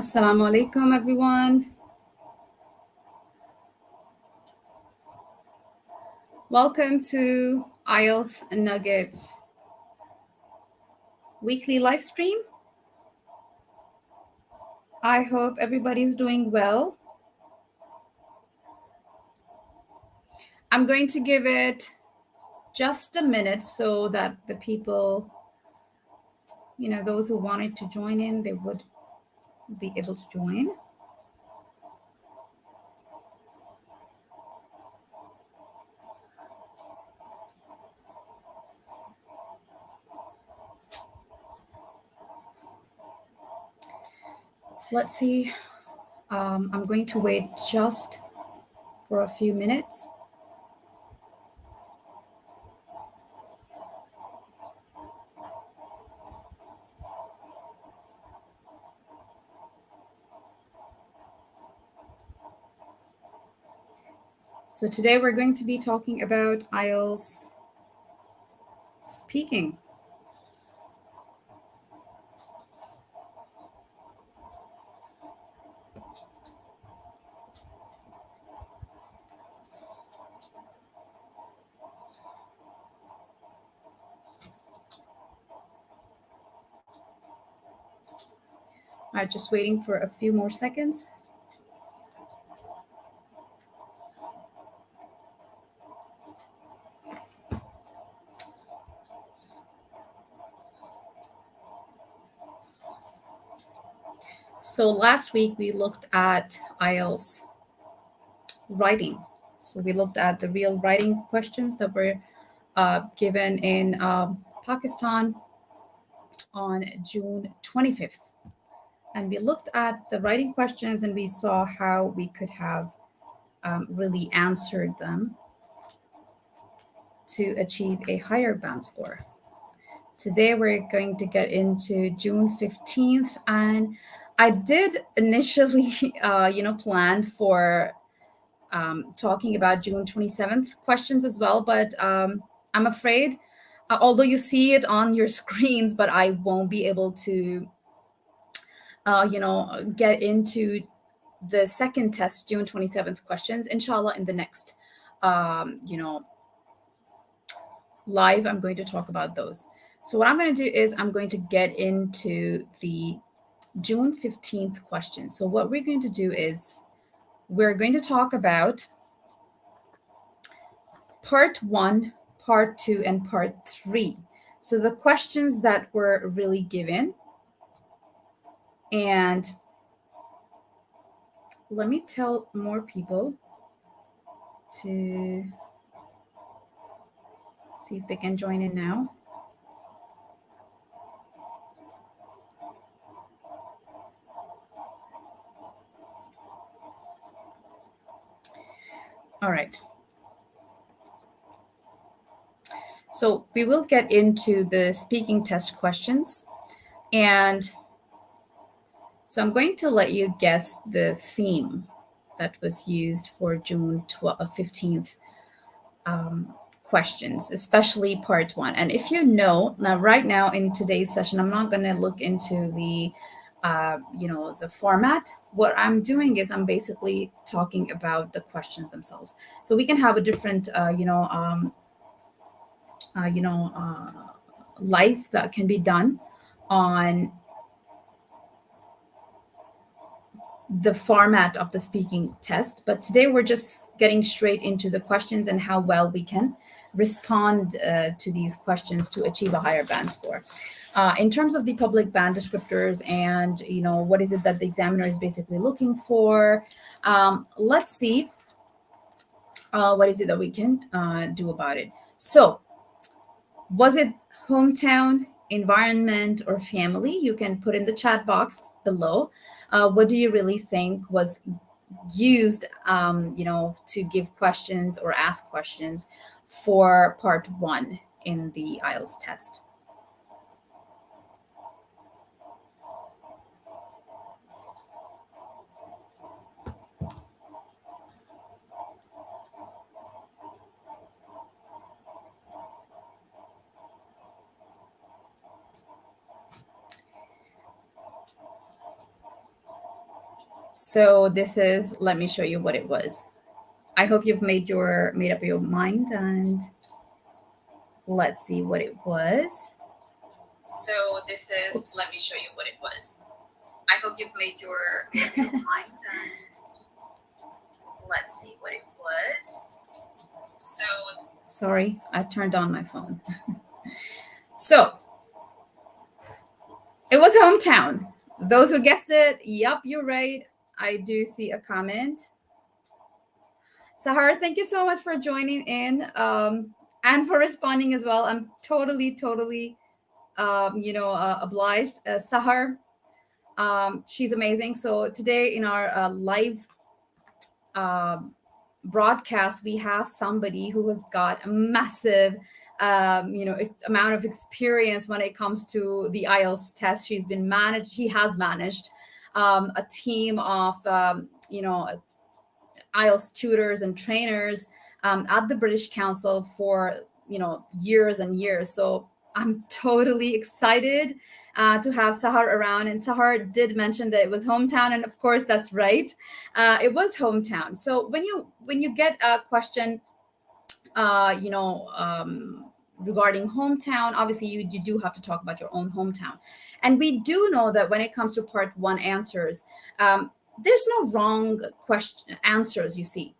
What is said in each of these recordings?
Assalamu alaikum, everyone. Welcome to IELTS Nuggets weekly live stream. I hope everybody's doing well. I'm going to give it just a minute so that the people, those who wanted to join in, they would be able to join. Let's see. I'm going to wait just for a few minutes. So today we're going to be talking about IELTS speaking. All right, just waiting for a few more seconds. So last week we looked at IELTS writing. So we looked at the real writing questions that were given in Pakistan on June 25th. And we looked at the writing questions and we saw how we could have really answered them to achieve a higher band score. Today we're going to get into June 15th, and I did initially, plan for talking about June 27th questions as well, but I'm afraid, although you see it on your screens, but I won't be able to, get into the second test, June 27th questions, inshallah, in the next, live, I'm going to talk about those. So what I'm going to do is I'm going to get into the June 15th questions. So what we're going to do is we're going to talk about part 1, part 2, and part 3. So the questions that were really given. And let me tell more people to see if they can join in now. All right. So we will get into the speaking test questions. And so I'm going to let you guess the theme that was used for June 15th questions, especially part 1. And if you know, now right now in today's session, I'm not going to look into the the format. What I'm doing is I'm basically talking about the questions themselves. So we can have a different, life that can be done on the format of the speaking test. But today we're just getting straight into the questions and how well we can respond to these questions to achieve a higher band score. In terms of the public band descriptors and, what is it that the examiner is basically looking for, let's see what is it that we can do about it. So was it hometown, environment, or family? You can put in the chat box below. What do you really think was used, to give questions or ask questions for part 1 in the IELTS test? So this is, let me show you what it was. I hope you've made up your mind, and let's see what it was. So this is, oops, let me show you what it was. I hope you've made up your mind, and let's see what it was. So sorry, I turned on my phone. So it was hometown. Those who guessed it, yep, you're right. I do see a comment. Sahar, thank you so much for joining in and for responding as well. I'm totally obliged. Sahar, she's amazing. So today in our live broadcast, we have somebody who has got a massive amount of experience when it comes to the IELTS test. She has managed a team of IELTS tutors and trainers at the British Council for years and years. So I'm totally excited to have Sahar around. And Sahar did mention that it was hometown, and of course that's right. It was hometown. So when you get a question, regarding hometown, obviously you do have to talk about your own hometown. And we do know that when it comes to part one answers, there's no wrong answers, you see.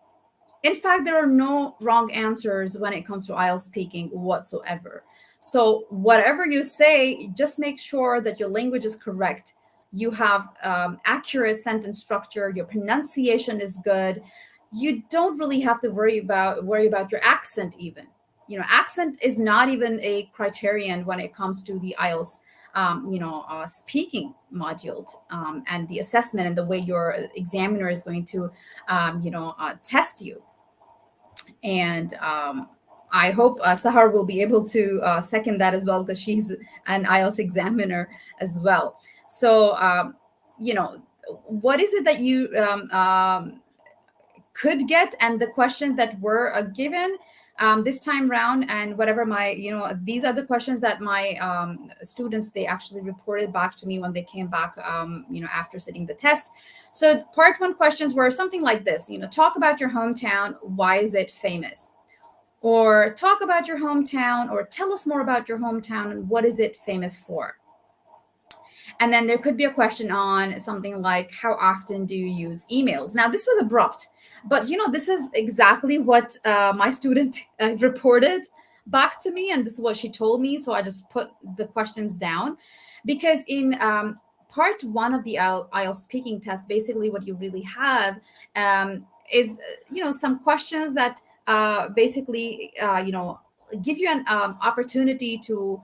In fact, there are no wrong answers when it comes to IELTS speaking whatsoever. So whatever you say, just make sure that your language is correct. You have accurate sentence structure. Your pronunciation is good. You don't really have to worry about your accent even. Accent is not even a criterion when it comes to the IELTS speaking module and the assessment and the way your examiner is going to test you. And I hope Sahar will be able to second that as well, because she's an IELTS examiner as well. So what is it that you could get, and the questions that were given this time round, and whatever these are the questions that my students, they actually reported back to me when they came back after sitting the test. So part one questions were something like this: talk about your hometown, why is it famous? Or talk about your hometown, or tell us more about your hometown and what is it famous for? And then there could be a question on something like, how often do you use emails? Now, this was abrupt, but this is exactly what my student reported back to me, and this is what she told me. So I just put the questions down, because in part one of the IELTS speaking test, basically what you really have is some questions that basically give you an opportunity to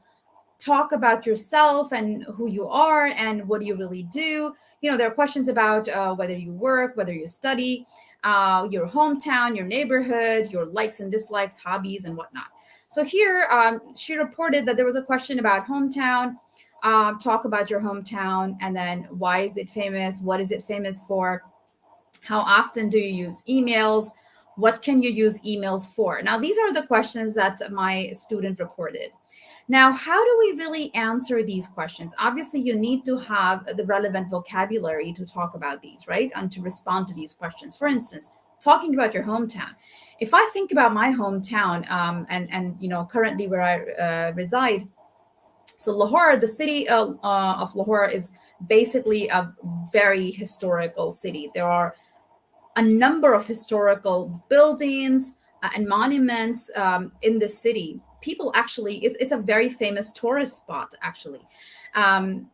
talk about yourself and who you are and what you really do. There are questions about whether you work, whether you study, your hometown, your neighborhood, your likes and dislikes, hobbies, and whatnot. So here she reported that there was a question about hometown. Talk about your hometown, and then why is it famous? What is it famous for? How often do you use emails? What can you use emails for? Now, these are the questions that my student reported. Now, how do we really answer these questions? Obviously, you need to have the relevant vocabulary to talk about these, right? And to respond to these questions. For instance, talking about your hometown. If I think about my hometown and currently where I reside, so Lahore, the city of Lahore is basically a very historical city. There are a number of historical buildings and monuments in the city. People actually, it's a very famous tourist spot, actually. The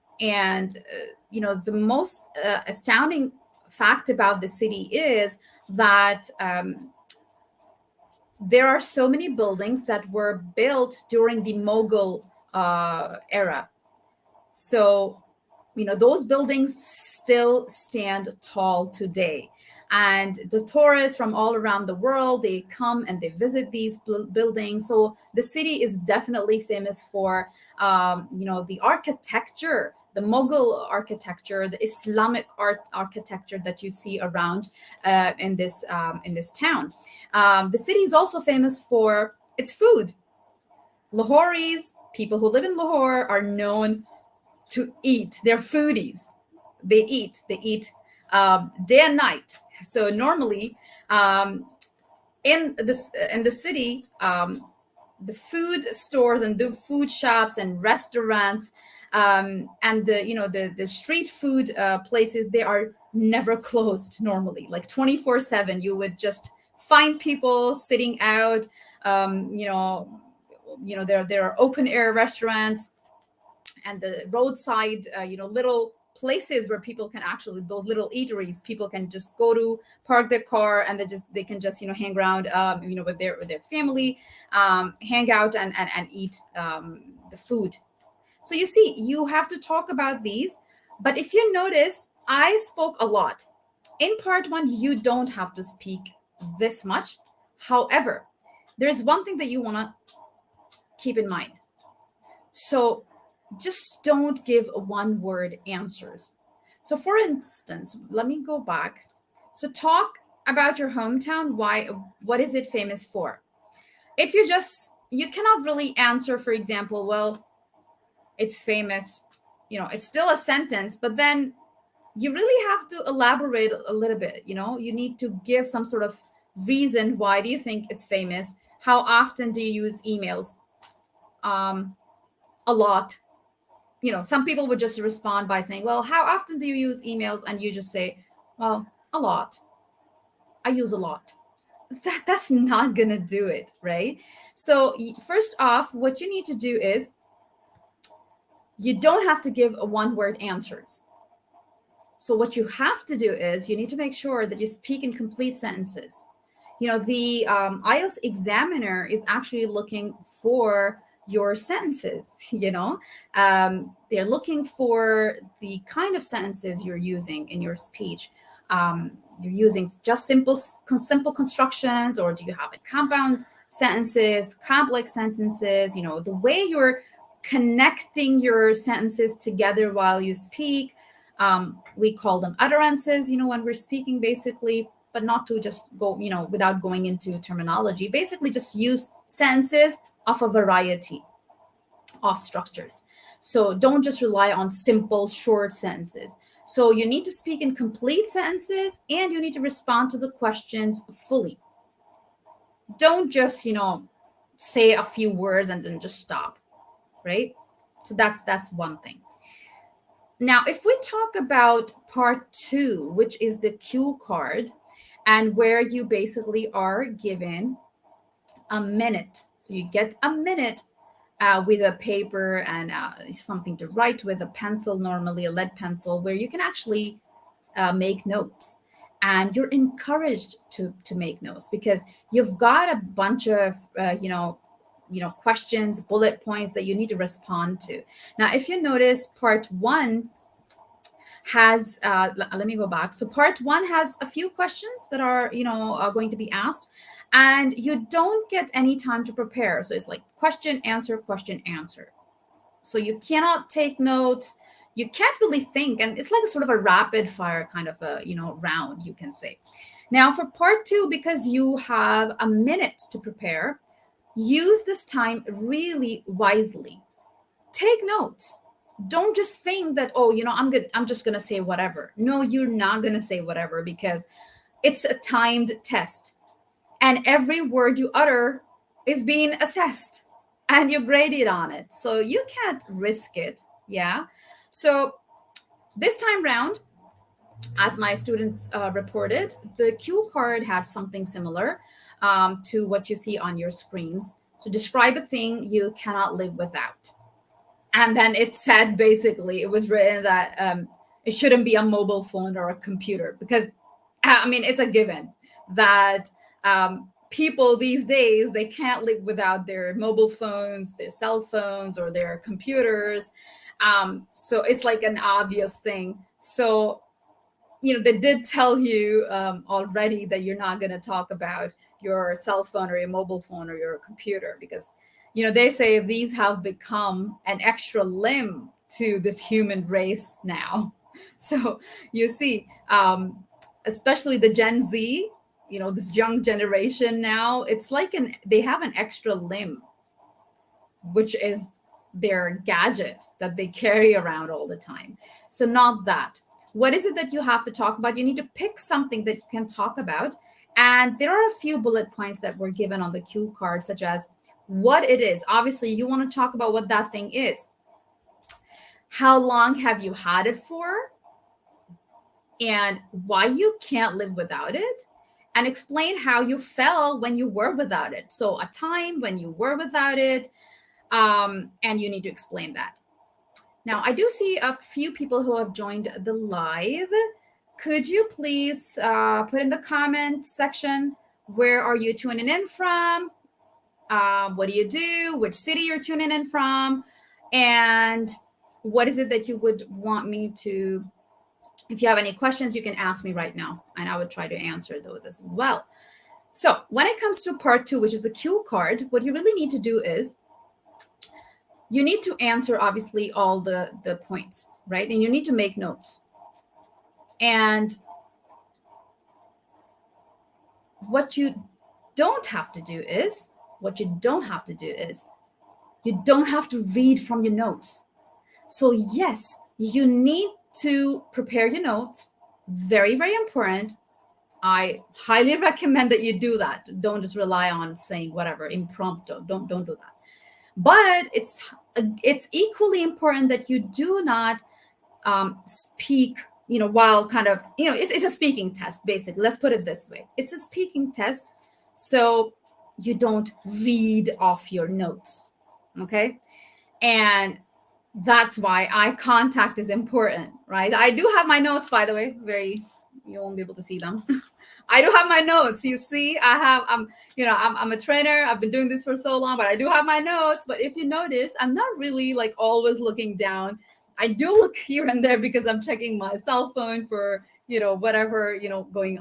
most astounding fact about the city is that there are so many buildings that were built during the Mughal era. So, those buildings still stand tall today. And the tourists from all around the world, they come and they visit these buildings. So the city is definitely famous for, the architecture, the Mughal architecture, the Islamic architecture that you see around in this town. The city is also famous for its food. Lahoris, people who live in Lahore, are known to eat. They're foodies. They eat day and night. So normally, in the city, the food stores and the food shops and restaurants, and the street food places, they are never closed normally. Like 24/7, you would just find people sitting out. There are open air restaurants and the roadside, little places where people can actually, those little eateries, people can just go to, park their car, and they can just hang around, with their family, hang out and eat the food. So you see, you have to talk about these. But if you notice, I spoke a lot in part one. You don't have to speak this much. However, there's one thing that you want to keep in mind. So just don't give one word answers. So for instance, let me go back. So talk about your hometown. What is it famous for? If you cannot really answer, for example, well, it's famous, it's still a sentence, but then you really have to elaborate a little bit. You need to give some sort of reason. Why do you think it's famous? How often do you use emails? A lot. Some people would just respond by saying, well, how often do you use emails? And you just say, well, a lot. I use a lot. That's not gonna do it, right? So first off, what you need to do is, you don't have to give a one-word answers. So what you have to do is, you need to make sure that you speak in complete sentences. The IELTS examiner is actually looking for your sentences. They're looking for the kind of sentences you're using in your speech. You're using just simple constructions, or do you have compound sentences, complex sentences? The way you're connecting your sentences together while you speak. We call them utterances, when we're speaking, basically, but not to just go, without going into terminology. Basically, just use sentences of a variety of structures. So don't just rely on simple, short sentences. So you need to speak in complete sentences, and you need to respond to the questions fully. Don't just, say a few words and then just stop, right? So that's one thing. Now, if we talk about part 2, which is the cue card, and where you basically are given a minute. So you get a minute with a paper and something to write with, a pencil, normally a lead pencil, where you can actually make notes. And you're encouraged to make notes, because you've got a bunch of, questions, bullet points that you need to respond to. Now, if you notice, part 1 has, let me go back. So part 1 has a few questions that are, going to be asked, and you don't get any time to prepare. So it's like question, answer, question, answer. So you cannot take notes. You can't really think. And it's like a sort of a rapid fire kind of a, round, you can say. Now for part 2, because you have a minute to prepare, use this time really wisely. Take notes. Don't just think that, I'm just going to say whatever. No, you're not going to say whatever, because it's a timed test. And every word you utter is being assessed, and you're graded on it. So you can't risk it. Yeah. So this time round, as my students reported, the cue card had something similar to what you see on your screens. So describe a thing you cannot live without. And then it said, basically, it was written that it shouldn't be a mobile phone or a computer, because, it's a given that people these days, they can't live without their mobile phones, their cell phones, or their computers. So it's like an obvious thing. So, they did tell you already that you're not going to talk about your cell phone or your mobile phone or your computer, because they say these have become an extra limb to this human race now. So you see, especially the Gen Z, this young generation now, it's like they have an extra limb, which is their gadget that they carry around all the time. So not that. What is it that you have to talk about? You need to pick something that you can talk about. And there are a few bullet points that were given on the cue card, such as what it is. Obviously, you want to talk about what that thing is. How long have you had it for? And why you can't live without it. And explain how you felt when you were without it. So a time when you were without it, and you need to explain that. Now, I do see a few people who have joined the live. Could you please put in the comment section, where are you tuning in from? What do you do? Which city you're tuning in from? And what is it that you would want me to, if you have any questions, you can ask me right now, and I would try to answer those as well. So when it comes to part 2, which is a cue card, what you really need to do is you need to answer, obviously, all the points, right? And you need to make notes. And what you don't have to do is, you don't have to read from your notes. So yes, you need to prepare your notes. Very, very important. I highly recommend that you do that. Don't just rely on saying whatever impromptu. Don't do that. But it's equally important that you do not speak, while kind of, it's a speaking test, basically. Let's put it this way. It's a speaking test. So you don't read off your notes. Okay. And that's why eye contact is important, right? I do have my notes, by the way. You won't be able to see them. I do have my notes. You see, I'm a trainer. I've been doing this for so long, but I do have my notes. But if you notice, I'm not really like always looking down. I do look here and there because I'm checking my cell phone for, whatever, going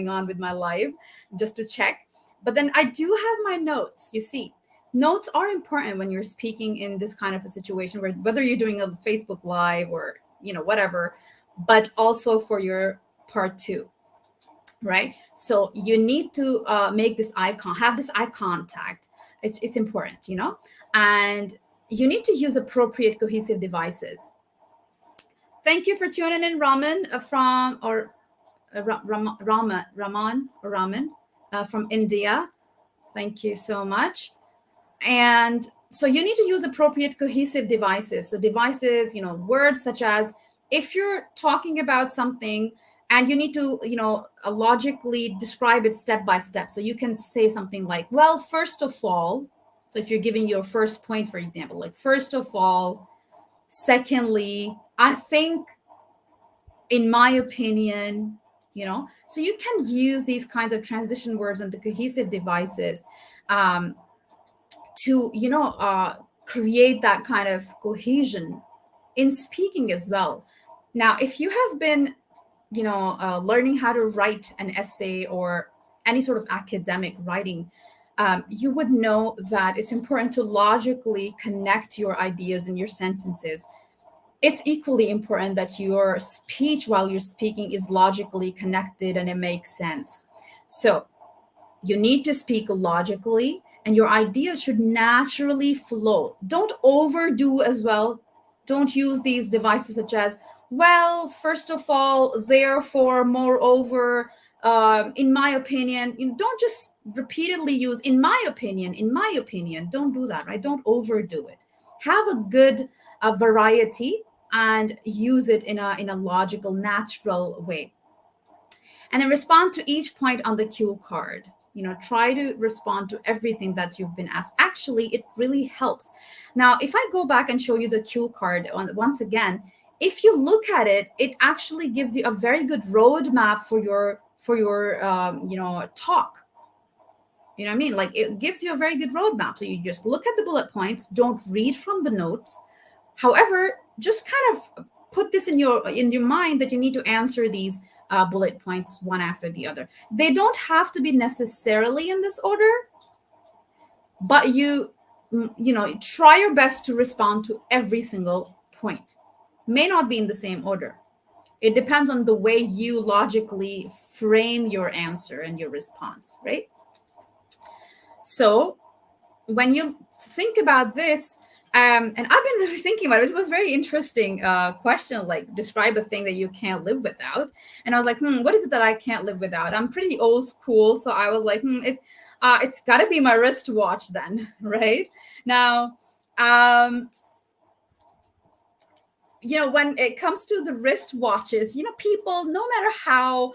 on with my life, just to check. But then I do have my notes. You see, notes are important when you're speaking in this kind of a situation, where whether you're doing a Facebook Live or, whatever, but also for your part 2. Right? So you need to have this eye contact. It's important, and you need to use appropriate cohesive devices. Thank you for tuning in, Raman Raman from India. Thank you so much. And so you need to use appropriate cohesive devices. So devices, words such as, if you're talking about something and you need to, logically describe it step by step. So you can say something like, well, first of all, so if you're giving your first point, for example, like, first of all, secondly, I think, in my opinion, so you can use these kinds of transition words and the cohesive devices to, create that kind of cohesion in speaking as well. Now, if you have been learning how to write an essay or any sort of academic writing, you would know that it's important to logically connect your ideas and your sentences. It's equally important that your speech while you're speaking is logically connected and it makes sense. So you need to speak logically, and your ideas should naturally flow. Don't overdo as well. Don't use these devices such as, well, first of all, therefore, moreover, in my opinion. Don't just repeatedly use in my opinion. Don't do that, right? Don't overdo it. Have a good variety and use it in a logical, natural way. And then respond to each point on the cue card. Try to respond to everything that you've been asked. Actually, it really helps. Now, if I go back and show you the cue card once again, if you look at it, it actually gives you a very good roadmap for your talk. You know what I mean? Like, it gives you a very good roadmap. So you just look at the bullet points, don't read from the notes. However, just kind of put this in your mind that you need to answer these bullet points one after the other. They don't have to be necessarily in this order, but you try your best to respond to every single point. May not be in the same order. It depends on the way you logically frame your answer and your response, right? So when you think about this, And I've been really thinking about it. It was a very interesting question, like describe a thing that you can't live without. And I was like, what is it that I can't live without? I'm pretty old school. So I was like, it's got to be my wristwatch then, right? Now, when it comes to the wristwatches, people, no matter how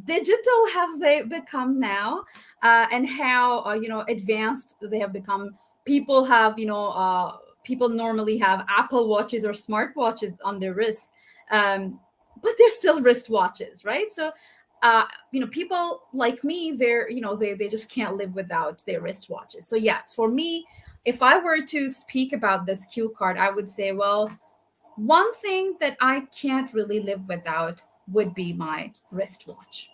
digital have they become now, and how, advanced they have become, people have, people normally have Apple watches or smartwatches on their wrist, but they're still wristwatches, right? So, people like me, they just can't live without their wristwatches. So yeah, for me, if I were to speak about this cue card, I would say, well, one thing that I can't really live without would be my wristwatch.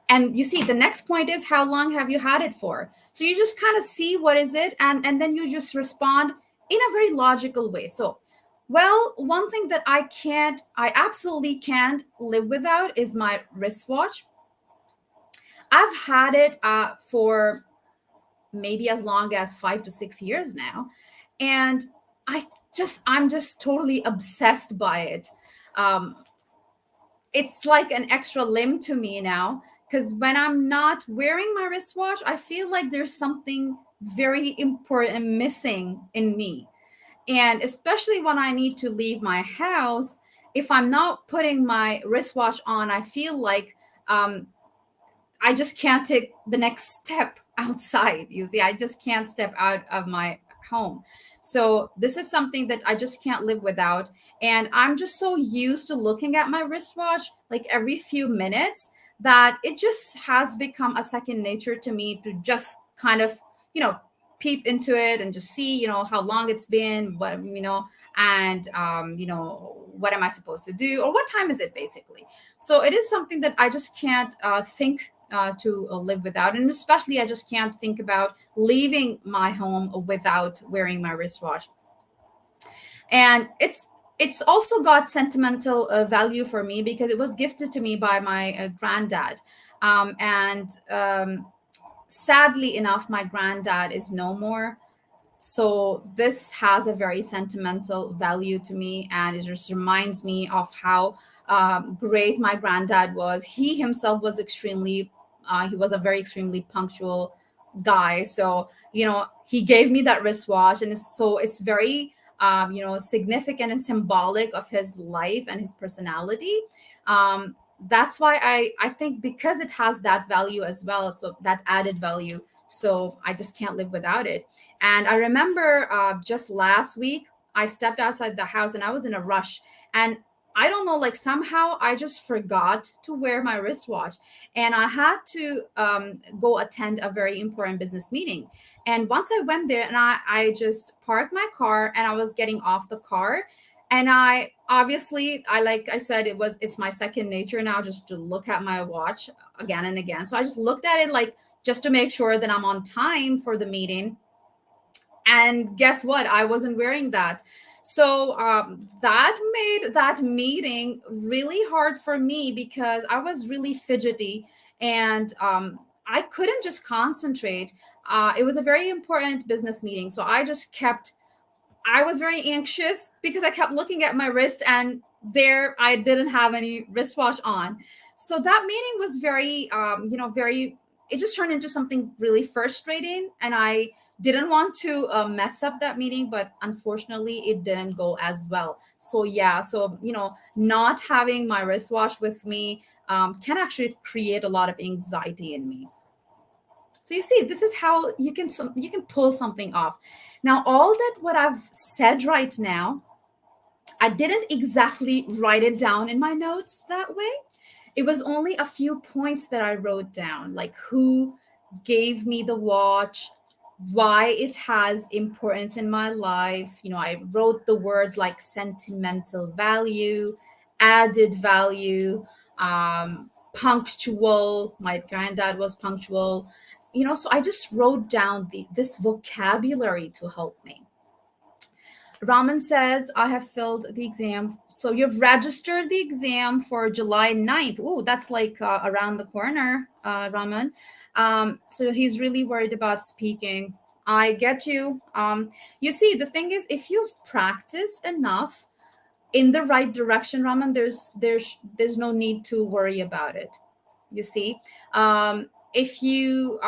And you see, the next point is, how long have you had it for? So you just kind of see what is it, and then you just respond in a very logical way. So, well, one thing that I absolutely can't live without is my wristwatch. I've had it for maybe as long as 5 to 6 years now, and I'm just totally obsessed by it. It's like an extra limb to me now, because when I'm not wearing my wristwatch, I feel like there's something very important missing in me. And especially when I need to leave my house, if I'm not putting my wristwatch on, I feel like I just can't take the next step outside. You see, I just can't step out of my home. So this is something that I just can't live without. And I'm just so used to looking at my wristwatch like every few minutes that it just has become a second nature to me to just kind of, peep into it and just see, how long it's been, what, and, what am I supposed to do, or what time is it, basically. So it is something that I just can't think to live without. And especially, I just can't think about leaving my home without wearing my wristwatch. And it's also got sentimental value for me because it was gifted to me by my granddad. And sadly enough, my granddad is no more. So this has a very sentimental value to me, and it just reminds me of how great my granddad was. He himself was he was a very extremely punctual guy. So, he gave me that wristwatch, and it's very, significant and symbolic of his life and his personality. That's why I think, because it has that value as well, so that added value, so I just can't live without it. And I remember just last week, I stepped outside the house and I was in a rush. And I don't know, like somehow I just forgot to wear my wristwatch. And I had to go attend a very important business meeting. And once I went there, and I just parked my car, and I was getting off the car. And like I said, it's my second nature now just to look at my watch again and again. So I just looked at it, like, just to make sure that I'm on time for the meeting. And guess what? I wasn't wearing that. So that made that meeting really hard for me because I was really fidgety, and I couldn't just concentrate. It was a very important business meeting. So I was very anxious because I kept looking at my wrist, and there I didn't have any wristwatch on. So that meeting was very, it just turned into something really frustrating. And I didn't want to mess up that meeting, but unfortunately it didn't go as well. So yeah, so, not having my wristwatch with me can actually create a lot of anxiety in me. So you see, this is how you can pull something off. Now, all that what I've said right now, I didn't exactly write it down in my notes that way. It was only a few points that I wrote down, like who gave me the watch, why it has importance in my life. I wrote the words like sentimental value, added value, punctual. My granddad was punctual. So I just wrote down this vocabulary to help me. Raman says, I have filled the exam. So you've registered the exam for July 9th. Oh, that's like around the corner, Raman. So he's really worried about speaking. I get you. You see, the thing is, if you've practiced enough in the right direction, Raman, there's no need to worry about it. You see, if you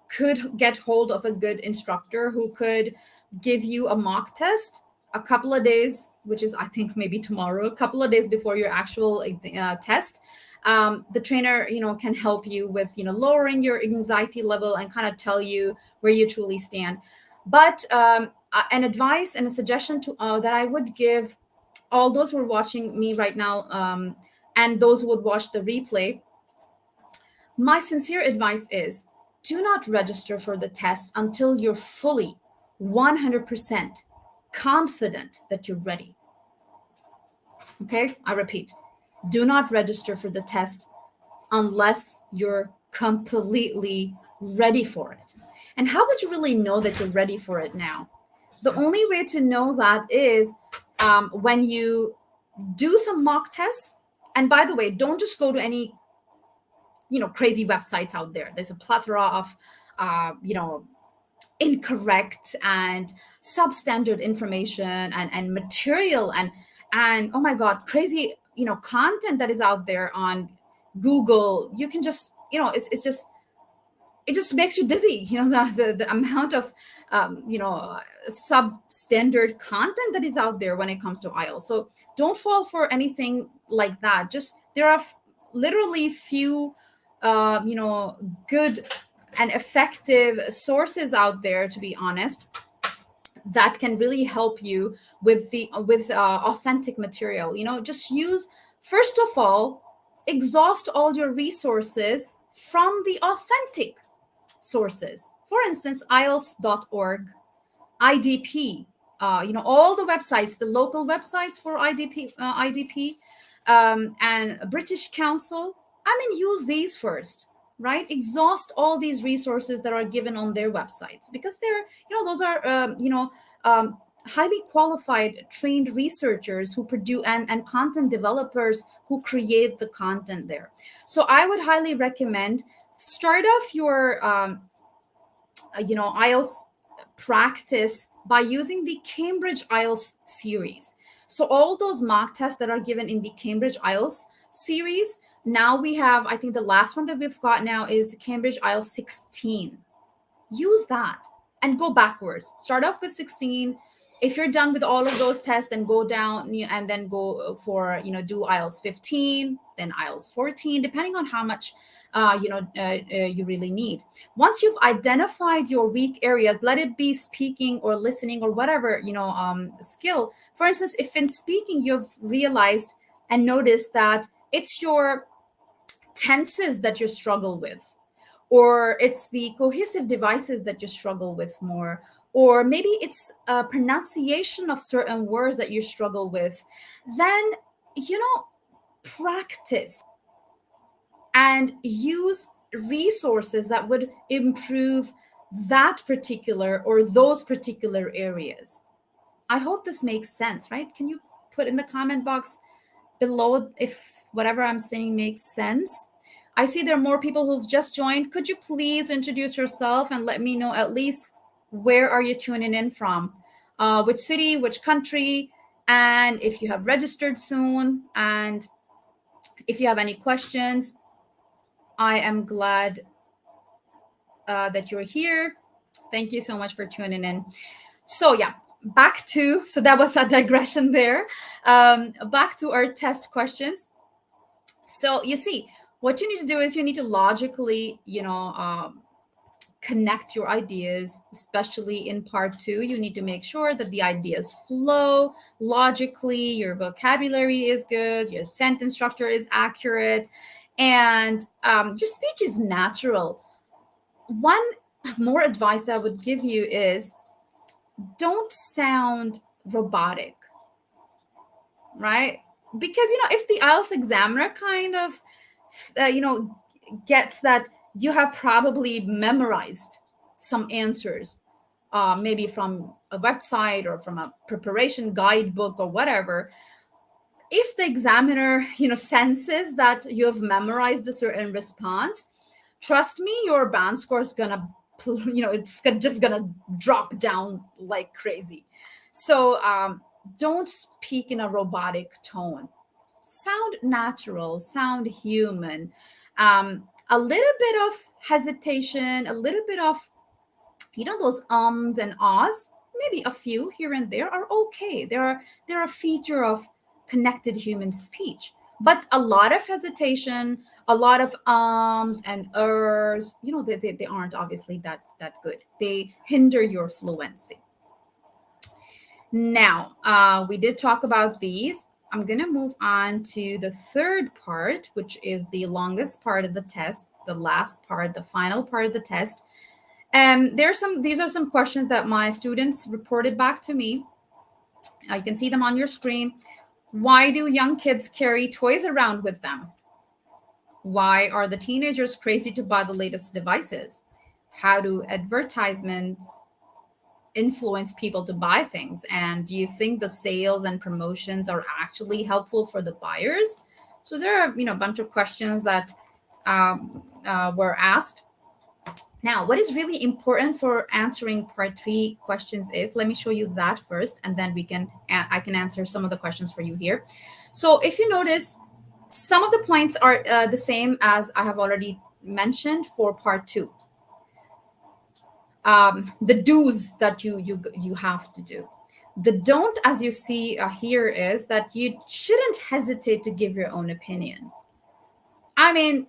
could get hold of a good instructor who could give you a mock test a couple of days, which is I think maybe tomorrow, a couple of days before your actual test, the trainer can help you with lowering your anxiety level and kind of tell you where you truly stand. But an advice and a suggestion to that I would give all those who are watching me right now, and those who would watch the replay, my sincere advice is do not register for the test until you're fully 100% confident that you're ready. Okay, I repeat, do not register for the test unless you're completely ready for it. And how would you really know that you're ready for it now? The only way to know that is when you do some mock tests. And by the way, don't just go to any crazy websites out there. There's a plethora of incorrect and substandard information and material and oh my god, crazy content that is out there on Google. You can just it just makes you dizzy, the amount of substandard content that is out there when it comes to IELTS. So don't fall for anything like that. Just there are literally few good and effective sources out there, to be honest, that can really help you with authentic material. Just use, first of all, exhaust all your resources from the authentic sources. For instance, IELTS.org, IDP, all the websites, the local websites for IDP, and British Council. Use these first, right? Exhaust all these resources that are given on their websites, because they're, those are, highly qualified, trained researchers who produce and content developers who create the content there. So I would highly recommend start off your, IELTS practice by using the Cambridge IELTS series. So all those mock tests that are given in the Cambridge IELTS series, now we have, I think the last one that we've got now is Cambridge IELTS 16. Use that and go backwards. Start off with 16. If you're done with all of those tests, then go down and then go for, do IELTS 15, then IELTS 14, depending on how much, you really need. Once you've identified your weak areas, let it be speaking or listening or whatever, skill. For instance, if in speaking you've realized and noticed that it's your tenses that you struggle with, or it's the cohesive devices that you struggle with more, or maybe it's a pronunciation of certain words that you struggle with, then, practice and use resources that would improve that particular or those particular areas. I hope this makes sense, right? Can you put in the comment box below if whatever I'm saying makes sense? I see there are more people who've just joined. Could you please introduce yourself and let me know at least where are you tuning in from? Which city, which country, and if you have registered soon, and if you have any questions. I am glad that you're here. Thank you so much for tuning in. So yeah, so that was a digression there. Back to our test questions. So you see, what you need to do is you need to logically, connect your ideas, especially in part 2. You need to make sure that the ideas flow logically, your vocabulary is good, your sentence structure is accurate, and your speech is natural. One more advice that I would give you is don't sound robotic, right? Because, if the IELTS examiner kind of, gets that you have probably memorized some answers, maybe from a website or from a preparation guidebook or whatever. If the examiner, senses that you have memorized a certain response, trust me, your band score is gonna it's just gonna drop down like crazy. So don't speak in a robotic tone. Sound natural, sound human. A little bit of hesitation, a little bit of, those ums and ahs, maybe a few here and there are okay. They're a feature of connected human speech. But a lot of hesitation, a lot of ums and ers, they aren't obviously that good. They hinder your fluency. Now, we did talk about these. I'm going to move on to the third part, which is the longest part of the test, the last part, the final part of the test. These are some questions that my students reported back to me. You can see them on your screen. Why do young kids carry toys around with them? Why are the teenagers crazy to buy the latest devices? How do advertisements influence people to buy things? And do you think the sales and promotions are actually helpful for the buyers? So there are, a bunch of questions that were asked. Now, what is really important for answering part 3 questions is, let me show you that first, and then I can answer some of the questions for you here. So if you notice, some of the points are the same as I have already mentioned for part 2. The do's that you have to do. The don't, as you see here, is that you shouldn't hesitate to give your own opinion. I mean,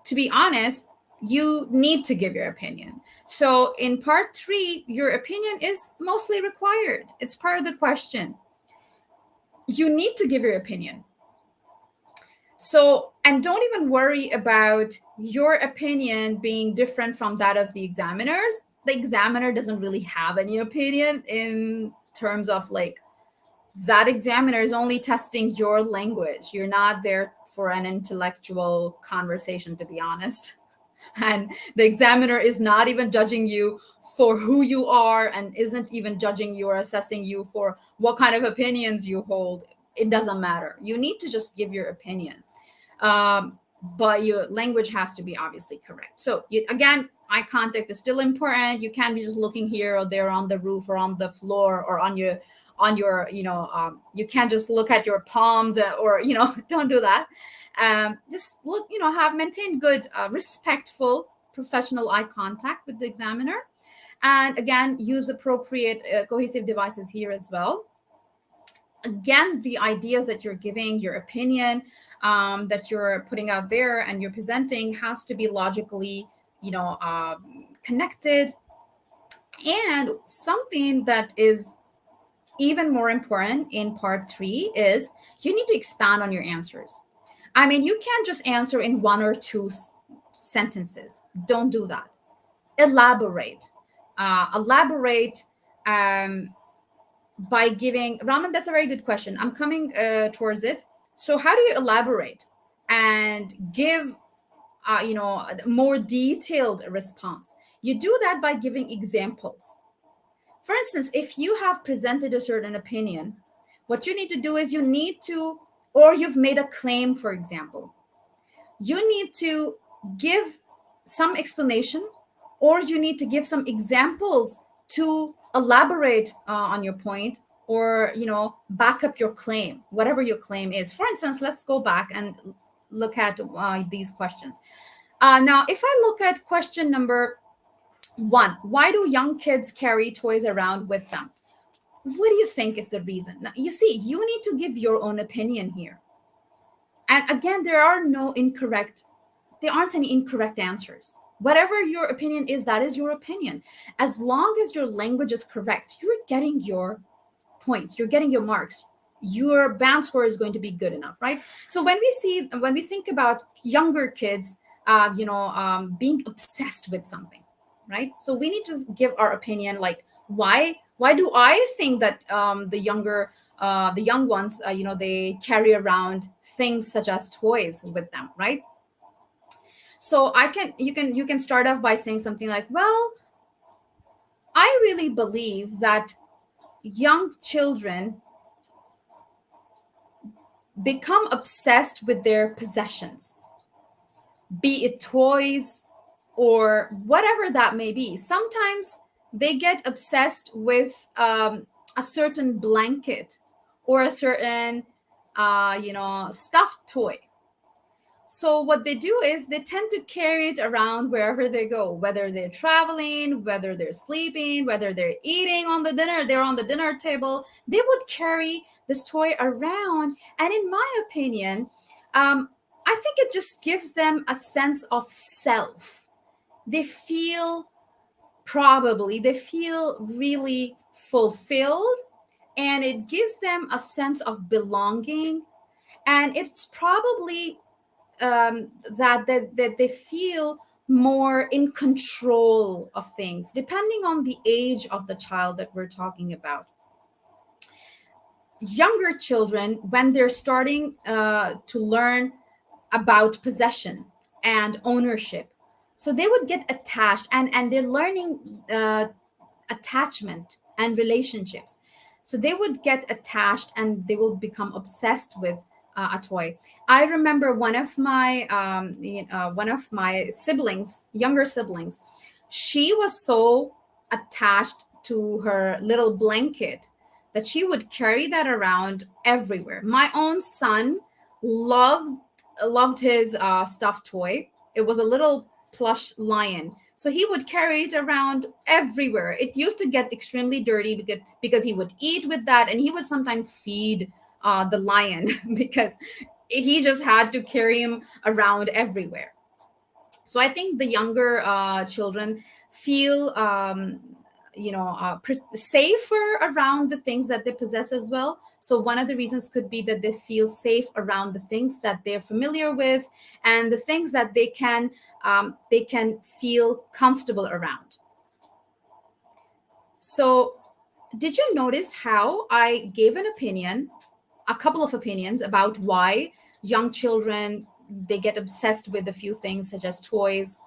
to be honest, you need to give your opinion. So in part 3, your opinion is mostly required. It's part of the question. You need to give your opinion. So, and don't even worry about your opinion being different from that of the examiners. The examiner doesn't really have any opinion in terms of that examiner is only testing your language. You're not there for an intellectual conversation, to be honest. And the examiner is not even judging you for who you are, and isn't even judging you or assessing you for what kind of opinions you hold. It doesn't matter. You need to just give your opinion. But your language has to be obviously correct. So again, eye contact is still important. You can't be just looking here or there on the roof or on the floor or on your you can't just look at your palms or don't do that. Just look, maintain good, respectful, professional eye contact with the examiner. And again, use appropriate cohesive devices here as well. Again, the ideas that you're giving, your opinion that you're putting out there and you're presenting has to be logically, connected. And something that is even more important in part 3 is you need to expand on your answers. I mean, you can't just answer in 1 or 2 sentences. Don't do that. Elaborate. Elaborate by giving, Raman, that's a very good question. I'm coming towards it. So how do you elaborate and give, more detailed response? You do that by giving examples. For instance, if you have presented a certain opinion, what you need to do is or you've made a claim, for example, you need to give some explanation, or you need to give some examples to elaborate on your point, or, back up your claim, whatever your claim is. For instance, let's go back and look at these questions. Now, if I look at question number 1, why do young kids carry toys around with them? What do you think is the reason? Now, you see, you need to give your own opinion here. And again, there aren't any incorrect answers. Whatever your opinion is, that is your opinion. As long as your language is correct, you're getting your points, you're getting your marks. Your band score is going to be good enough, right? So when we think about younger kids, being obsessed with something, right? So we need to give our opinion, like why do I think that the young ones, they carry around things such as toys with them, right? So you can start off by saying something like, well, I really believe that young children become obsessed with their possessions, be it toys, or whatever that may be. Sometimes they get obsessed with a certain blanket or a certain, stuffed toy. So what they do is they tend to carry it around wherever they go, whether they're traveling, whether they're sleeping, whether they're eating on the dinner, they're on the dinner table, they would carry this toy around. And in my opinion, I think it just gives them a sense of self. They feel really fulfilled, and it gives them a sense of belonging. And it's probably that they feel more in control of things, depending on the age of the child that we're talking about. Younger children, when they're starting to learn about possession and ownership, so they would get attached, and they're learning attachment and relationships. So they would get attached and they will become obsessed with a toy. I remember one of my siblings, younger siblings, she was so attached to her little blanket that she would carry that around everywhere. My own son loved his stuffed toy. It was a little plush lion. So he would carry it around everywhere. It used to get extremely dirty because he would eat with that, and he would sometimes feed the lion because he just had to carry him around everywhere. So I think the younger children feel safer around the things that they possess as well. So one of the reasons could be that they feel safe around the things that they're familiar with and the things that they can feel comfortable around. So did you notice how I gave a couple of opinions about why young children, they get obsessed with a few things such as toys,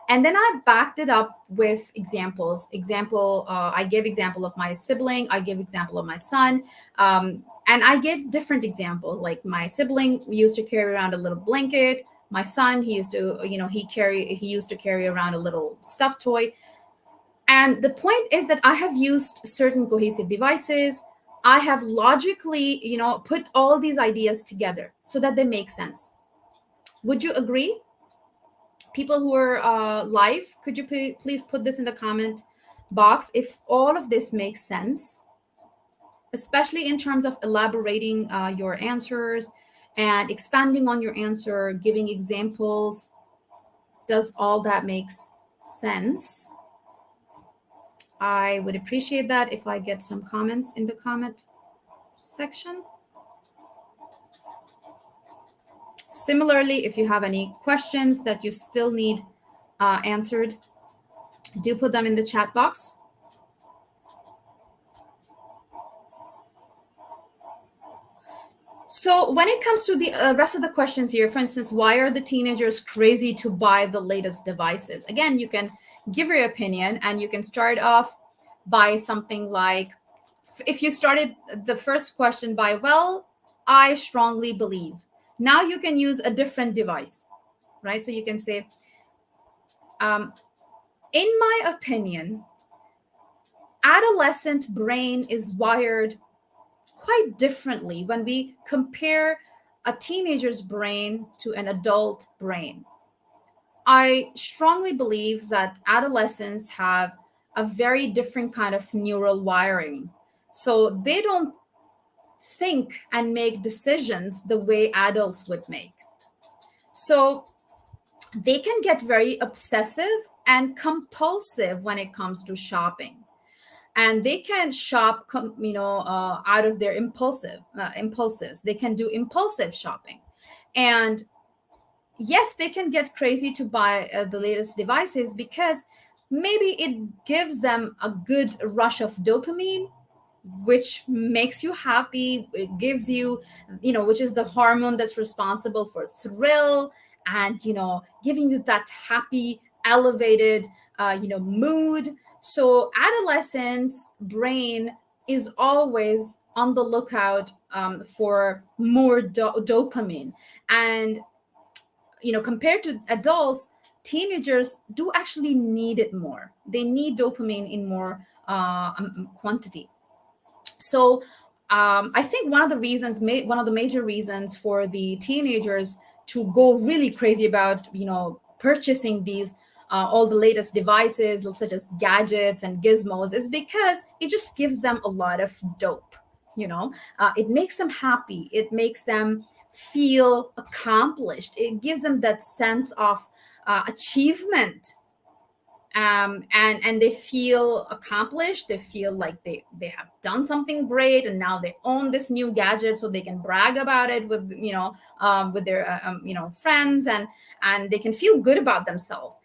and then I backed it up with examples. I gave example of my sibling, I gave example of my son, and I gave different examples. Like my sibling used to carry around a little blanket. My son, he used to carry around a little stuffed toy. And the point is that I have used certain cohesive devices. I have logically, put all these ideas together so that they make sense. Would you agree? People who are live, could you please put this in the comment box if all of this makes sense, especially in terms of elaborating your answers and expanding on your answer, giving examples. Does all that make sense? I would appreciate that if I get some comments in the comment section. Similarly, if you have any questions that you still need answered, do put them in the chat box. So when it comes to the rest of the questions here, for instance, why are the teenagers crazy to buy the latest devices? Again, you can give your opinion, and you can start off by something like, if you started the first question by, well, I strongly believe. Now you can use a different device, right? So you can say, in my opinion, adolescent brain is wired quite differently when we compare a teenager's brain to an adult brain. I strongly believe that adolescents have a very different kind of neural wiring. So they don't think and make decisions the way adults would make. So they can get very obsessive and compulsive when it comes to shopping. And they can shop, out of their impulses. They can do impulsive shopping. And yes, they can get crazy to buy the latest devices because maybe it gives them a good rush of dopamine, which makes you happy. It gives you, which is the hormone that's responsible for thrill and, giving you that happy, elevated, mood. So adolescent's brain is always on the lookout for more dopamine. And, compared to adults, teenagers do actually need it more. They need dopamine in more quantity. So I think one of the major reasons for the teenagers to go really crazy about, purchasing these all the latest devices, such as gadgets and gizmos, is because it just gives them a lot of dope. It makes them happy. It makes them feel accomplished. It gives them that sense of achievement, and they feel accomplished. They feel like they have done something great, and now they own this new gadget, so they can brag about it with with their friends, and they can feel good about themselves.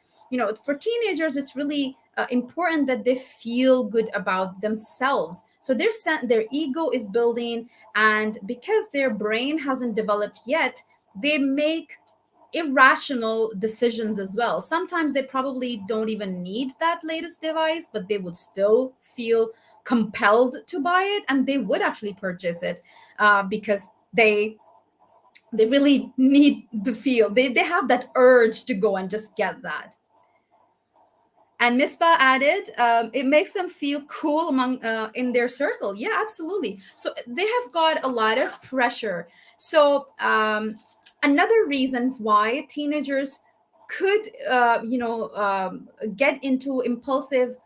For teenagers, it's really important that they feel good about themselves. So their ego is building, and because their brain hasn't developed yet, they make irrational decisions as well. Sometimes they probably don't even need that latest device, but they would still feel compelled to buy it, and they would actually purchase it because they really need to feel, they have that urge to go and just get that. And Misbah added, it makes them feel cool among in their circle. Yeah, absolutely. So they have got a lot of pressure. So another reason why teenagers could, get into impulsive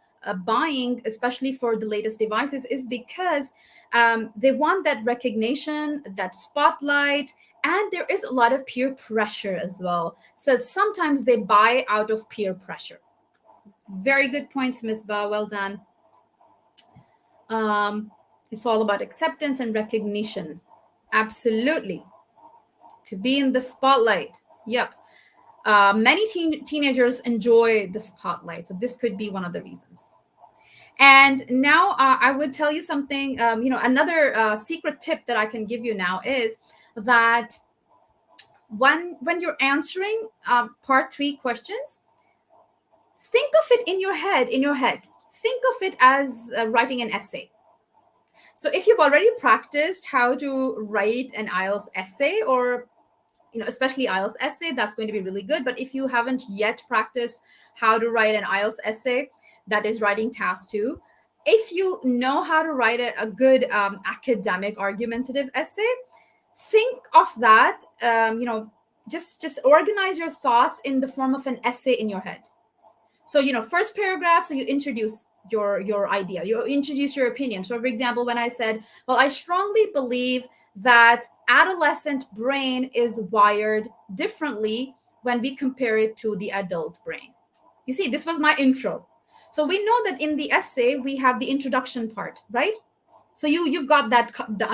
buying, especially for the latest devices, is because they want that recognition, that spotlight, and there is a lot of peer pressure as well. So sometimes they buy out of peer pressure. Very good points, Misbah. Well done. It's all about acceptance and recognition. Absolutely. To be in the spotlight. Yep. Many teenagers enjoy the spotlight. So this could be one of the reasons. And now I would tell you something, another secret tip that I can give you now is that when you're answering part 3 questions, think of it in your head. Think of it as writing an essay. So if you've already practiced how to write an IELTS essay, or especially IELTS essay, that's going to be really good. But if you haven't yet practiced how to write an IELTS essay, that is writing task 2. If you know how to write a good academic argumentative essay, think of that. Just organize your thoughts in the form of an essay in your head. So, first paragraph, so you introduce your idea, you introduce your opinion. So, for example, when I said, well, I strongly believe that adolescent brain is wired differently when we compare it to the adult brain. You see, this was my intro. So we know that in the essay, we have the introduction part, right? So you've got that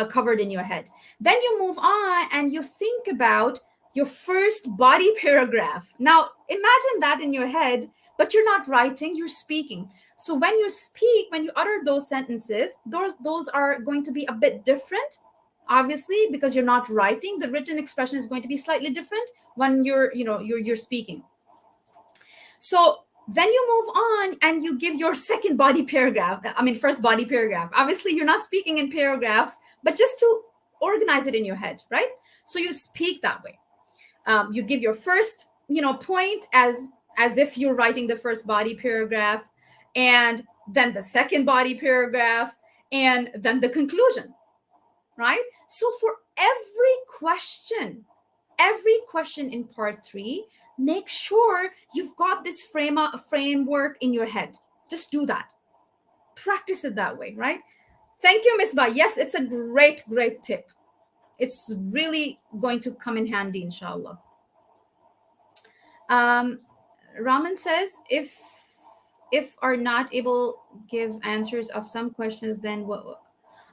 covered in your head. Then you move on and you think about your first body paragraph. Now, imagine that in your head, but you're not writing, you're speaking. So when you speak, when you utter those sentences, those are going to be a bit different, obviously, because you're not writing. The written expression is going to be slightly different when you're speaking. So then you move on and you give your second body paragraph. First body paragraph. Obviously, you're not speaking in paragraphs, but just to organize it in your head, right? So you speak that way. You give your first, point as if you're writing the first body paragraph, and then the second body paragraph, and then the conclusion, right? So for every question in part 3, make sure you've got this framework in your head. Just do that. Practice it that way, right? Thank you, Ms. Ba. Yes, it's a great tip. It's really going to come in handy, inshallah. Raman says, if are not able give answers of some questions, then what?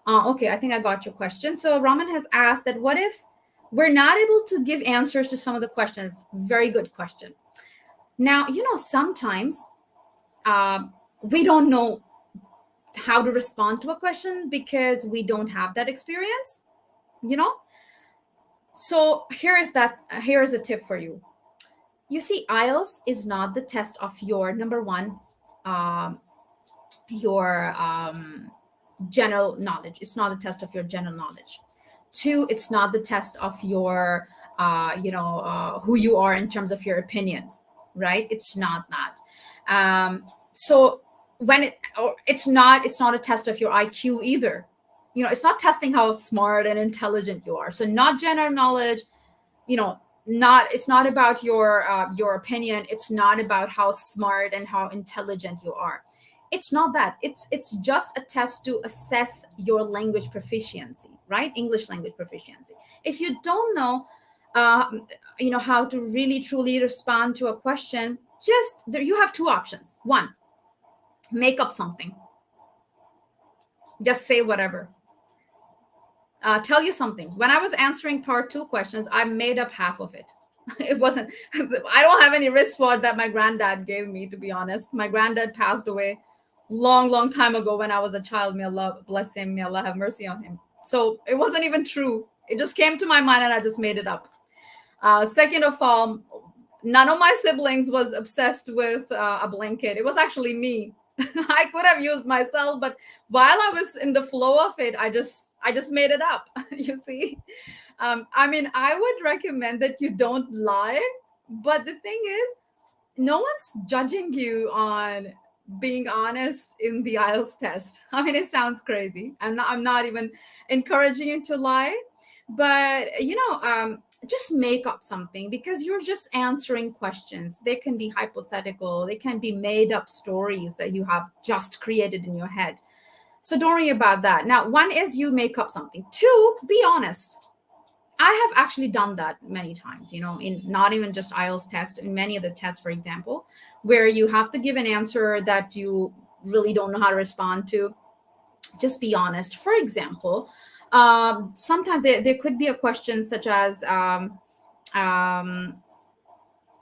Okay, I think I got your question. So Raman has asked that what if we're not able to give answers to some of the questions? Very good question. Now, sometimes we don't know how to respond to a question because we don't have that experience, So here is a tip for you. You see, IELTS is not the test of your, number one, your general knowledge. It's not a test of your general knowledge. 2, it's not the test of your, who you are in terms of your opinions, right? It's not that. So when it's not a test of your IQ either. You know, it's not testing how smart and intelligent you are. So not general knowledge, you know, it's not about your opinion. It's not about how smart and how intelligent you are. It's not that. It's just a test to assess your language proficiency, right? English language proficiency. If you don't know you know, how to really truly respond to a question, just there you have two options. One, make up something. Just say whatever. Tell you something. When I was answering part 2 questions, I made up half of it. It wasn't, I don't have any wristwatch that my granddad gave me, to be honest. My granddad passed away long time ago when I was a child. May Allah bless him. May Allah have mercy on him. So it wasn't even true. It just came to my mind and I just made it up. Second of all, none of my siblings was obsessed with a blanket. It was actually me. I could have used myself, but while I was in the flow of it, I just made it up. You see, I mean, I would recommend that you don't lie, but the thing is, no one's judging you on being honest in the IELTS test. I mean, it sounds crazy. I'm not even encouraging you to lie, but you know, just make up something, because you're just answering questions. They can be hypothetical. They can be made up stories that you have just created in your head. So don't worry about that. Now, one is you make up something. Two, be honest. I have actually done that many times, you know, in not even just IELTS test, in many other tests, for example, where you have to give an answer that you really don't know how to respond to. Just be honest. For example, sometimes there could be a question such as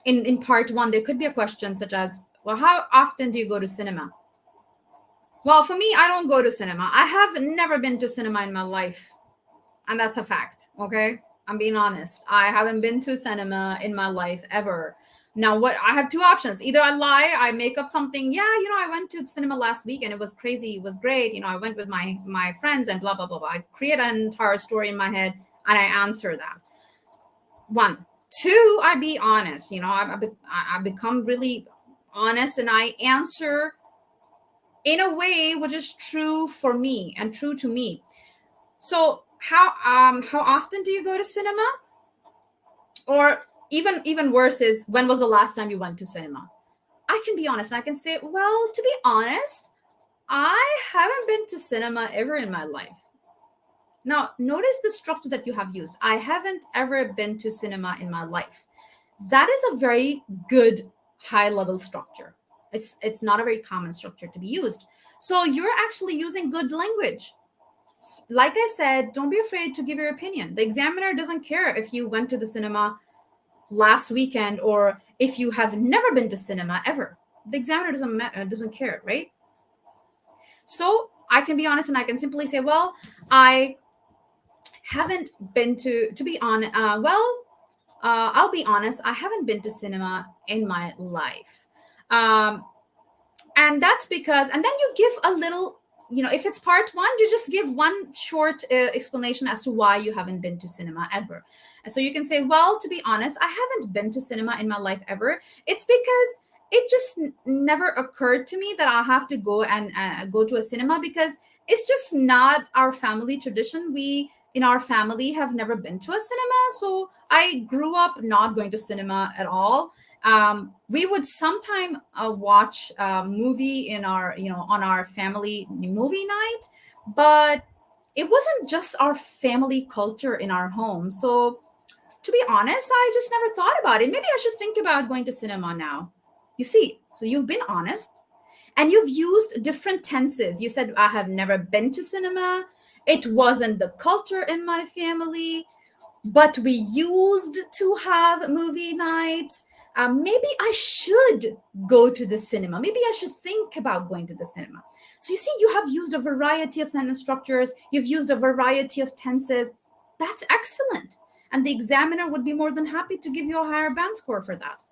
in part 1, there could be a question such as, well, how often do you go to cinema? Well, for me, I don't go to cinema. I have never been to cinema in my life. And that's a fact. Okay. I'm being honest. I haven't been to cinema in my life ever. Now, what I have two options. Either I lie, I make up something. Yeah, you know, I went to the cinema last week and it was crazy. It was great. You know, I went with my friends and blah, blah, blah, blah. I create an entire story in my head and I answer that. One. Two, I be honest. You know, I become really honest and I answer in a way which is true for me and true to me. So how often do you go to cinema? Or even worse is, when was the last time you went to cinema? I can be honest and I can say, well, to be honest, I haven't been to cinema ever in my life. Now, notice the structure that you have used. I haven't ever been to cinema in my life. That is a very good high-level structure. It's not a very common structure to be used. So you're actually using good language. Like I said, don't be afraid to give your opinion. The examiner doesn't care if you went to the cinema last weekend or if you have never been to cinema ever. The examiner doesn't care, right? So I can be honest and I can simply say, well, I haven't been to be honest. I'll be honest, I haven't been to cinema in my life. And that's because, and then you give a little, you know, if it's part 1, you just give one short explanation as to why you haven't been to cinema ever. And so you can say, well, to be honest, I haven't been to cinema in my life ever. It's because it just never occurred to me that I'll have to go and go to a cinema, because it's just not our family tradition. We in our family have never been to a cinema. So I grew up not going to cinema at all. We would sometime watch a movie in our, you know, on our family movie night, but it wasn't just our family culture in our home. So to be honest, I just never thought about it. Maybe I should think about going to cinema now. You see, so you've been honest and you've used different tenses. You said, I have never been to cinema. It wasn't the culture in my family, but we used to have movie nights. Maybe I should go to the cinema. Maybe I should think about going to the cinema. So you see, you have used a variety of sentence structures. You've used a variety of tenses. That's excellent. And the examiner would be more than happy to give you a higher band score for that.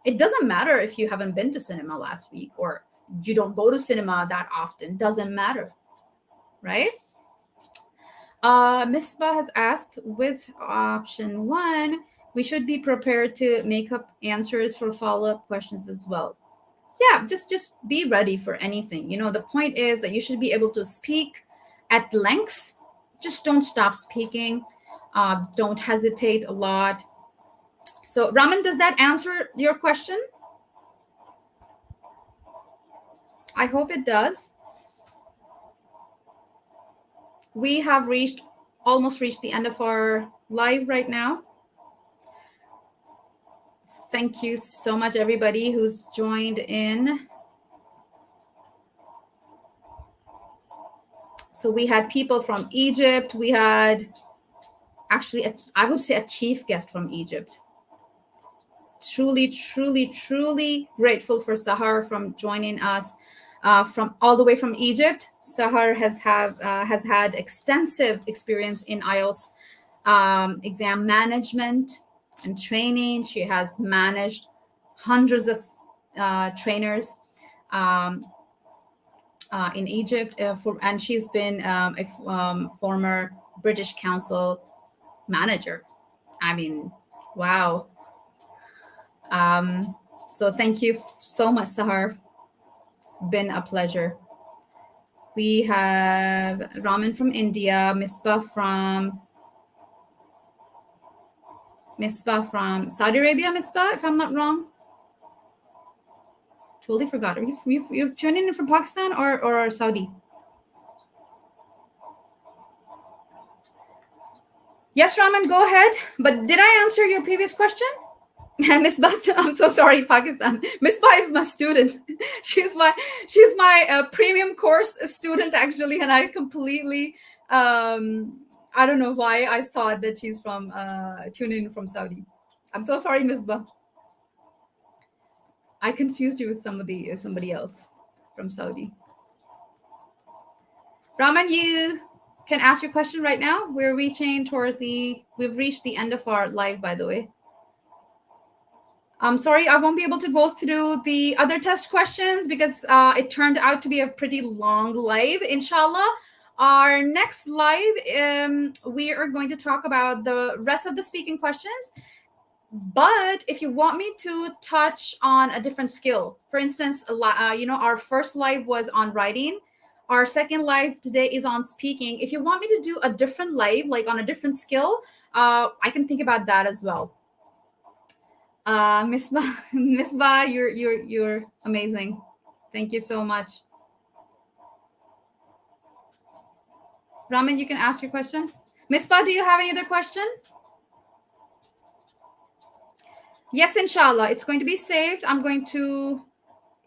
It doesn't matter if you haven't been to cinema last week or you don't go to cinema that often. Doesn't matter, right? Misbah has asked, with option 1, We should be prepared to make up answers for follow-up questions as well. Yeah, just be ready for anything. You know, the point is that you should be able to speak at length. Just don't stop speaking. Don't hesitate a lot. So, Raman, does that answer your question? I hope it does. We have almost reached the end of our live right now. Thank you so much, everybody who's joined in. So we had people from Egypt. We had actually, I would say, a chief guest from Egypt. Truly, truly, truly grateful for Sahar from joining us from all the way from Egypt. Sahar has had extensive experience in IELTS exam management and training. She has managed hundreds of trainers in Egypt, and she's been a former British Council manager. I mean, wow. So thank you so much, Sahar. It's been a pleasure. We have Raman from India, Misbah from Saudi Arabia, Misbah, if I'm not wrong. Totally forgot. Are you're tuning in from Pakistan or Saudi? Yes, Raman, go ahead. But did I answer your previous question? Misbah, I'm so sorry, Pakistan. Misbah is my student. She's my premium course student, actually, and I completely I don't know why I thought that she's from tuning in from Saudi. I'm so sorry, Misbah. I confused you with somebody else from Saudi. Raman, you can ask your question right now. We've reached the end of our live, by the way. I'm sorry, I won't be able to go through the other test questions because it turned out to be a pretty long live. Inshallah, our next live, we are going to talk about the rest of the speaking questions. But if you want me to touch on a different skill, for instance, our first live was on writing. Our second live today is on speaking. If you want me to do a different live, like on a different skill, I can think about that as well. Misbah, you're amazing. Thank you so much. Raman, you can ask your question. Misbah, do you have any other question? Yes, inshallah, it's going to be saved. I'm going to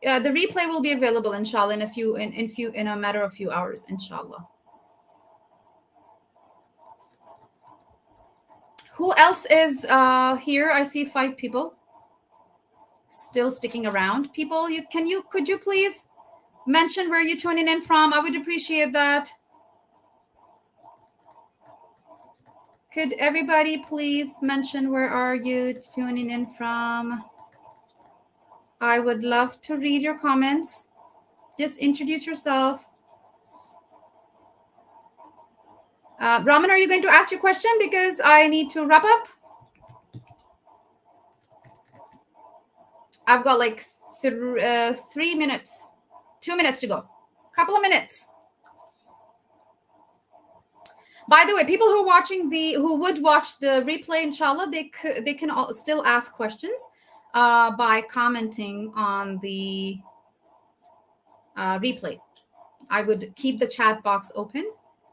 the replay will be available, inshallah, in a matter of a few hours, inshallah. Who else is here? I see 5 people still sticking around. People, could you please mention where you're tuning in from? I would appreciate that. Could everybody please mention where are you tuning in from? I would love to read your comments. Just introduce yourself. Raman, are you going to ask your question? Because I need to wrap up. I've got like 3 minutes, 2 minutes to go. Couple of minutes. By the way, people who would watch the replay, inshallah, they can still ask questions by commenting on the replay. I would keep the chat box open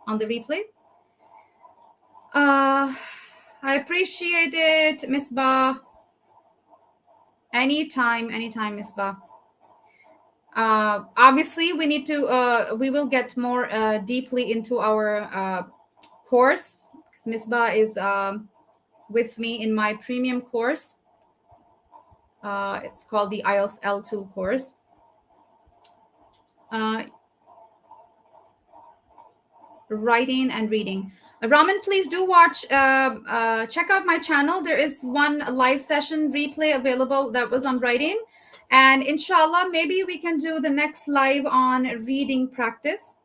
on the replay. I appreciate it, Misbah. Anytime, Misbah. Obviously, we need to. We will get more deeply into our course. Misbah is with me in my premium course. It's called the IELTS L2 course. Writing and reading. Raman, please do watch, check out my channel. There is one live session replay available that was on writing. And inshallah, maybe we can do the next live on reading practice.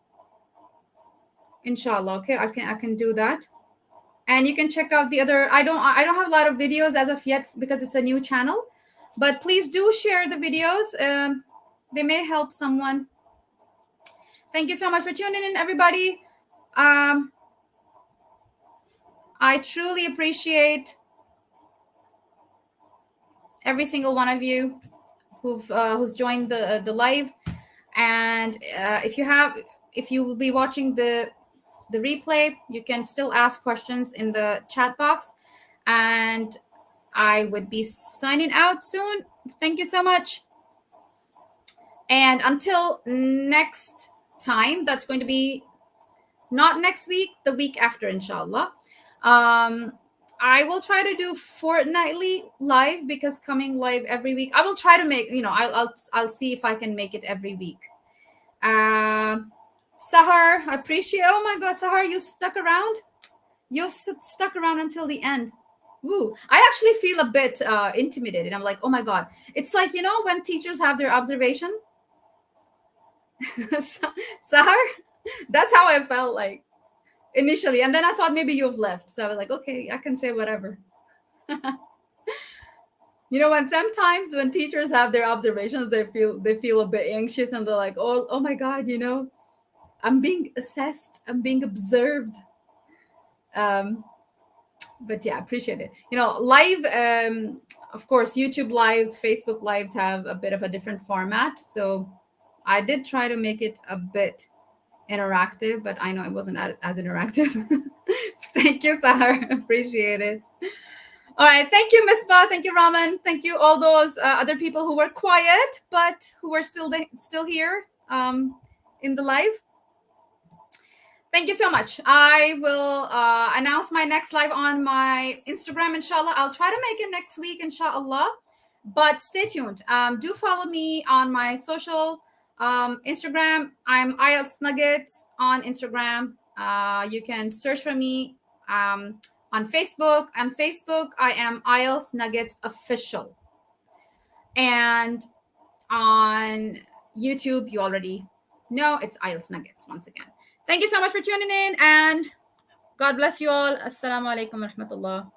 Inshallah, okay, I can do that. And you can check out the other. I don't have a lot of videos as of yet because it's a new channel, but please do share the videos. They may help someone. Thank you so much for tuning in, everybody. I truly appreciate every single one of you who's joined the live. And if you will be watching the replay, you can still ask questions in the chat box, and I would be signing out soon. Thank you so much. And until next time, that's going to be not next week, the week after, inshallah. I will try to do fortnightly live, because coming live every week, I will try to make, I'll see if I can make it every week. Sahar, I appreciate. Oh my God, Sahar, you stuck around. You've stuck around until the end. Ooh, I actually feel a bit intimidated. I'm like, oh my God. It's like, when teachers have their observation. Sahar, that's how I felt like initially. And then I thought maybe you've left. So I was like, okay, I can say whatever. When sometimes when teachers have their observations, they feel a bit anxious, and they're like, oh my God, I'm being assessed, I'm being observed. But yeah, appreciate it. Live, of course, YouTube lives, Facebook lives have a bit of a different format. So I did try to make it a bit interactive, but I know it wasn't as interactive. Thank you, Sahar. Appreciate it. All right. Thank you, Misbah. Thank you, Raman. Thank you, all those other people who were quiet, but who were still here in the live. Thank you so much. I will announce my next live on my Instagram, inshallah. I'll try to make it next week, inshallah. But stay tuned. Do follow me on my social Instagram. I'm IELTS Nuggets on Instagram. You can search for me on Facebook. On Facebook, I am IELTS Nuggets Official. And on YouTube, you already know it's IELTS Nuggets once again. Thank you so much for tuning in, and God bless you all. Assalamu alaikum wa rahmatullah.